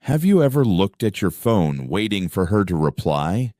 Have you ever looked at your phone waiting for her to reply?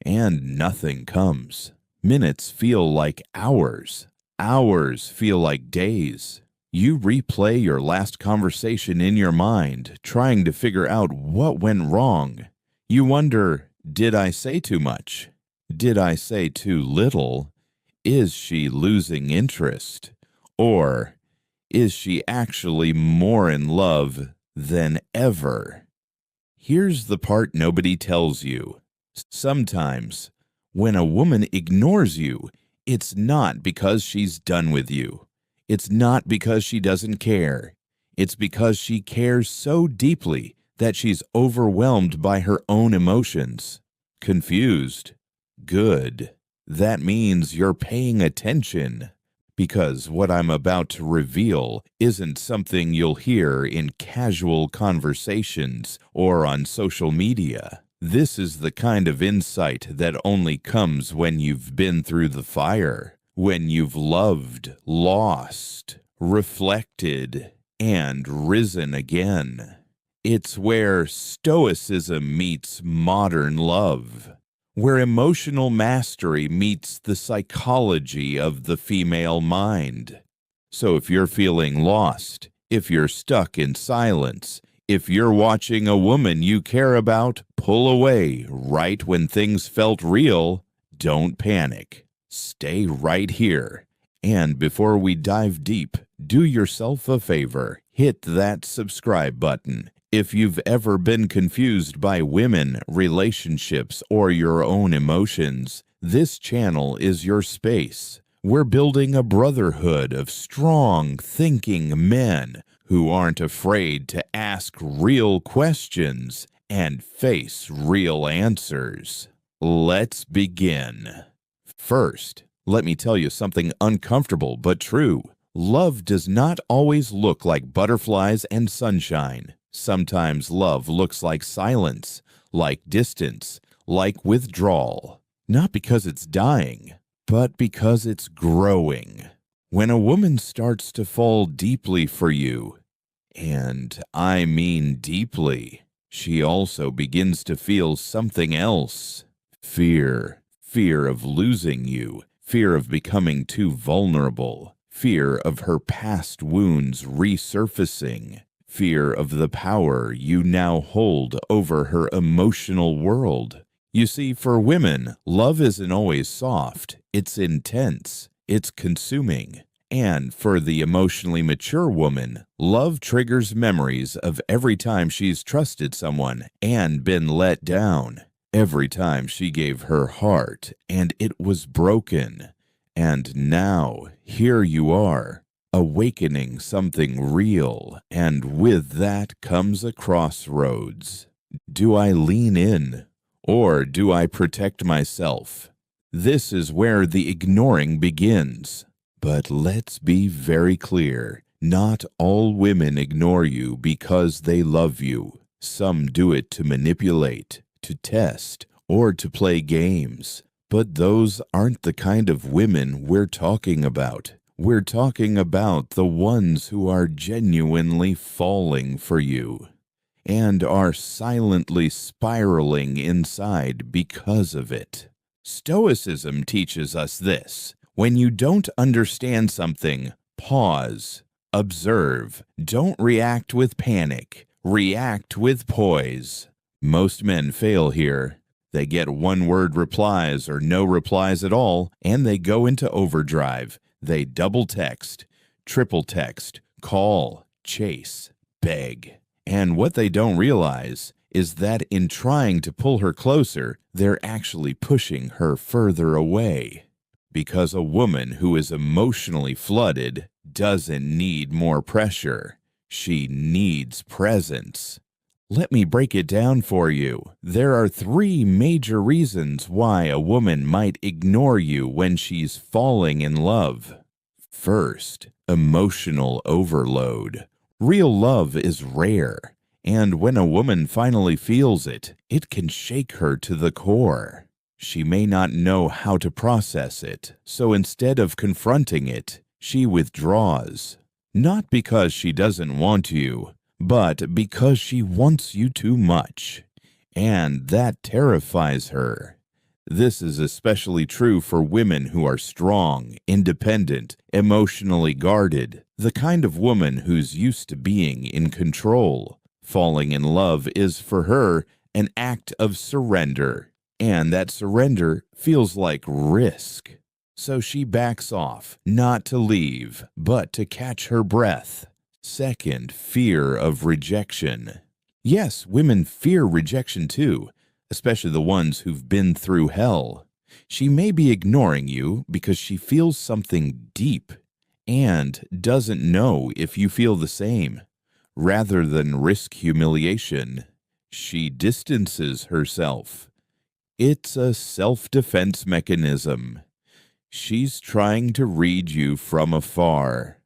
And nothing comes. Minutes feel like hours. Hours feel like days. You replay your last conversation in your mind, trying to figure out what went wrong. You wonder, did I say too much? Did I say too little? Is she losing interest? Or is she actually more in love than ever? Here's the part nobody tells you. Sometimes, when a woman ignores you, it's not because she's done with you. It's not because she doesn't care. It's because she cares so deeply that she's overwhelmed by her own emotions. Confused? Good. That means you're paying attention. Because what I'm about to reveal isn't something you'll hear in casual conversations or on social media. This is the kind of insight that only comes when you've been through the fire, when you've loved, lost, reflected, and risen again. It's where Stoicism meets modern love, where emotional mastery meets the psychology of the female mind. So if you're feeling lost, if you're stuck in silence, if you're watching a woman you care about pull away right when things felt real, don't panic. Stay right here. And before we dive deep, do yourself a favor. Hit that subscribe button. If you've ever been confused by women, relationships, or your own emotions, this channel is your space. We're building a brotherhood of strong, thinking men who aren't afraid to ask real questions and face real answers. Let's begin. First, let me tell you something uncomfortable but true. Love does not always look like butterflies and sunshine. Sometimes love looks like silence, like distance, like withdrawal. Not because it's dying, but because it's growing. When a woman starts to fall deeply for you, and I mean deeply, she also begins to feel something else. Fear. Fear of losing you. Fear of becoming too vulnerable. Fear of her past wounds resurfacing. Fear of the power you now hold over her emotional world. You see, for women, love isn't always soft. It's intense. It's consuming. And for the emotionally mature woman, love triggers memories of every time she's trusted someone and been let down. Every time she gave her heart and it was broken. And now, here you are, awakening something real, and with that comes a crossroads. Do I lean in, or do I protect myself? This is where the ignoring begins. But let's be very clear, not all women ignore you because they love you. Some do it to manipulate, to test, or to play games. But those aren't the kind of women we're talking about. We're talking about the ones who are genuinely falling for you and are silently spiraling inside because of it. Stoicism teaches us this. When you don't understand something, pause, observe. Don't react with panic. React with poise. Most men fail here. They get one-word replies or no replies at all, and they go into overdrive. They double text, triple text, call, chase, beg. And what they don't realize is that in trying to pull her closer, they're actually pushing her further away. Because a woman who is emotionally flooded doesn't need more pressure. She needs presence. Let me break it down for you. There are 3 major reasons why a woman might ignore you when she's falling in love. First, emotional overload. Real love is rare, and when a woman finally feels it, it can shake her to the core. She may not know how to process it, so instead of confronting it, she withdraws. Not because she doesn't want you, but because she wants you too much, and that terrifies her. This is especially true for women who are strong, independent, emotionally guarded, the kind of woman who's used to being in control. Falling in love is for her an act of surrender, and that surrender feels like risk. So she backs off, not to leave, but to catch her breath. Second, fear of rejection. Yes, women fear rejection too, especially the ones who've been through hell. She may be ignoring you because she feels something deep and doesn't know if you feel the same. Rather than risk humiliation, she distances herself. It's a self-defense mechanism. She's trying to read you from afar,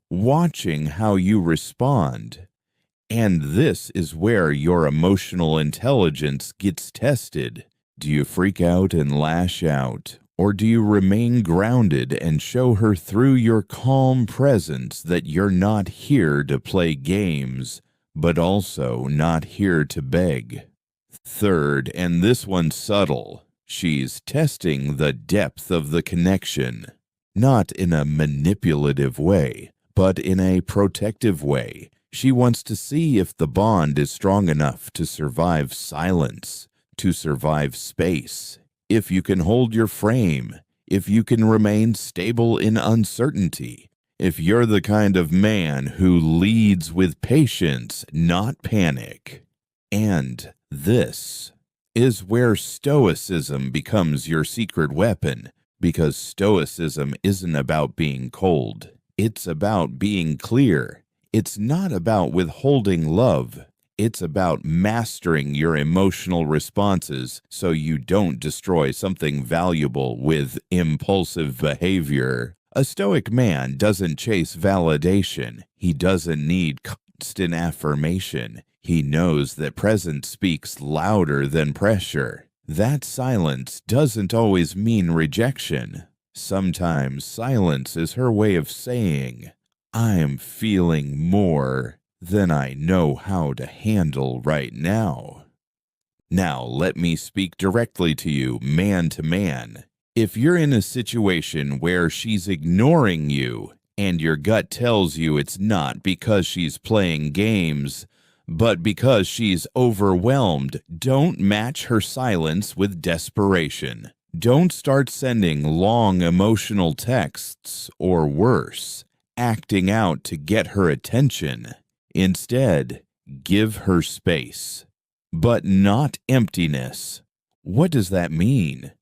watching how you respond. And this is where your emotional intelligence gets tested. Do you freak out and lash out? Or do you remain grounded and show her through your calm presence that you're not here to play games, but also not here to beg? Third, and this one's subtle, she's testing the depth of the connection. Not in a manipulative way, but in a protective way. She wants to see if the bond is strong enough to survive silence, to survive space, if you can hold your frame, if you can remain stable in uncertainty, if you're the kind of man who leads with patience, not panic. And this is where Stoicism becomes your secret weapon, because Stoicism isn't about being cold. It's about being clear. It's not about withholding love. It's about mastering your emotional responses so you don't destroy something valuable with impulsive behavior. A Stoic man doesn't chase validation. He doesn't need constant affirmation. He knows that presence speaks louder than pressure. That silence doesn't always mean rejection. Sometimes silence is her way of saying, I'm feeling more than I know how to handle right now. Now let me speak directly to you, man to man. If you're in a situation where she's ignoring you and your gut tells you it's not because she's playing games, but because she's overwhelmed, don't match her silence with desperation. Don't start sending long emotional texts or worse, acting out to get her attention. Instead, give her space, but not emptiness. What does that mean?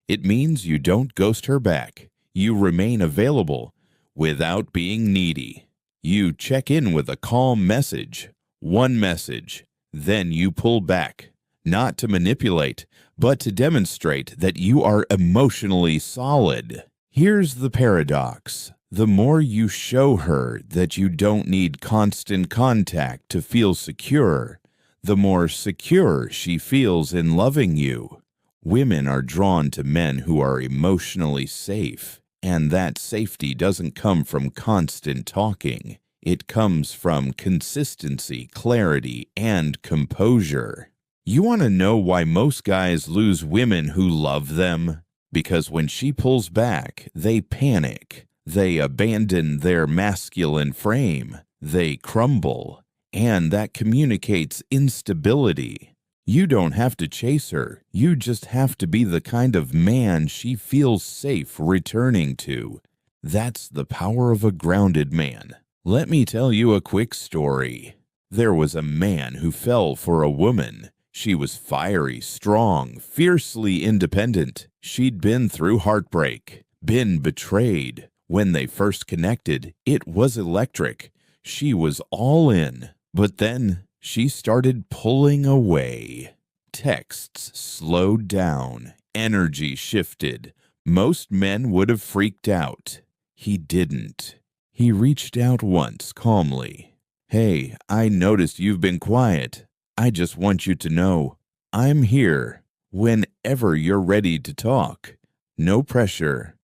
It means you don't ghost her back. You remain available without being needy. You check in with a calm message, one message, then you pull back, not to manipulate, but to demonstrate that you are emotionally solid. Here's the paradox. The more you show her that you don't need constant contact to feel secure, the more secure she feels in loving you. Women are drawn to men who are emotionally safe, and that safety doesn't come from constant talking. It comes from consistency, clarity, and composure. You want to know why most guys lose women who love them? Because when she pulls back, they panic. They abandon their masculine frame. They crumble. And that communicates instability. You don't have to chase her. You just have to be the kind of man she feels safe returning to. That's the power of a grounded man. Let me tell you a quick story. There was a man who fell for a woman. She was fiery, strong, fiercely independent. She'd been through heartbreak, been betrayed. When they first connected, it was electric. She was all in. But then she started pulling away. Texts slowed down. Energy shifted. Most men would have freaked out. He didn't. He reached out once calmly. Hey, I noticed you've been quiet. I just want you to know I'm here whenever you're ready to talk. No pressure.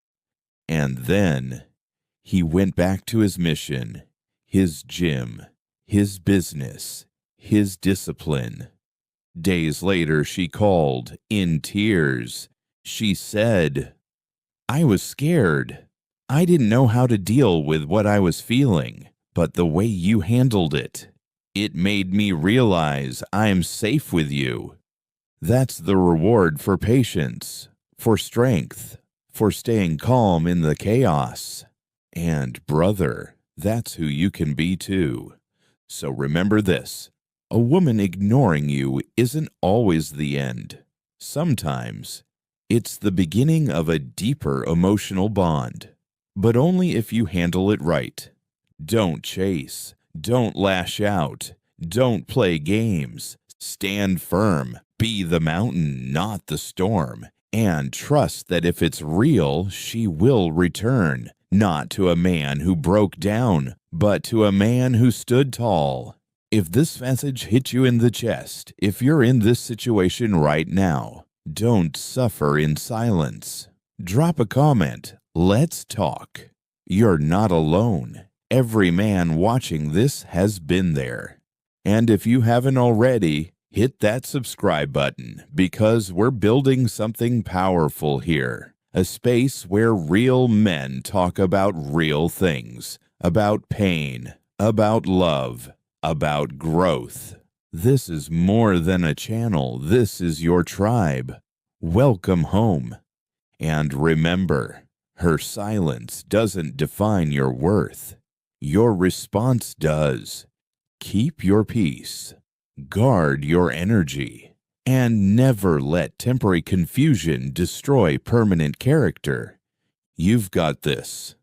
And then he went back to his mission, his gym, his business, his discipline. Days later, she called, in tears. She said, "I was scared. I didn't know how to deal with what I was feeling, but the way you handled it, it made me realize I'm safe with you." That's the reward for patience, for strength, for staying calm in the chaos. And brother, that's who you can be too. So remember this. A woman ignoring you isn't always the end. Sometimes it's the beginning of a deeper emotional bond, but only if you handle it right. Don't chase. Don't lash out. Don't play games. Stand firm. Be the mountain, not the storm. And trust that if it's real, she will return, not to a man who broke down, but to a man who stood tall. If this message hit you in the chest, if you're in this situation right now, don't suffer in silence. Drop a comment. Let's talk. You're not alone. Every man watching this has been there. And if you haven't already, hit that subscribe button because we're building something powerful here. A space where real men talk about real things, about pain, about love, about growth. This is more than a channel. This is your tribe. Welcome home. And remember, her silence doesn't define your worth. Your response does. Keep your peace. Guard your energy. And never let temporary confusion destroy permanent character. You've got this.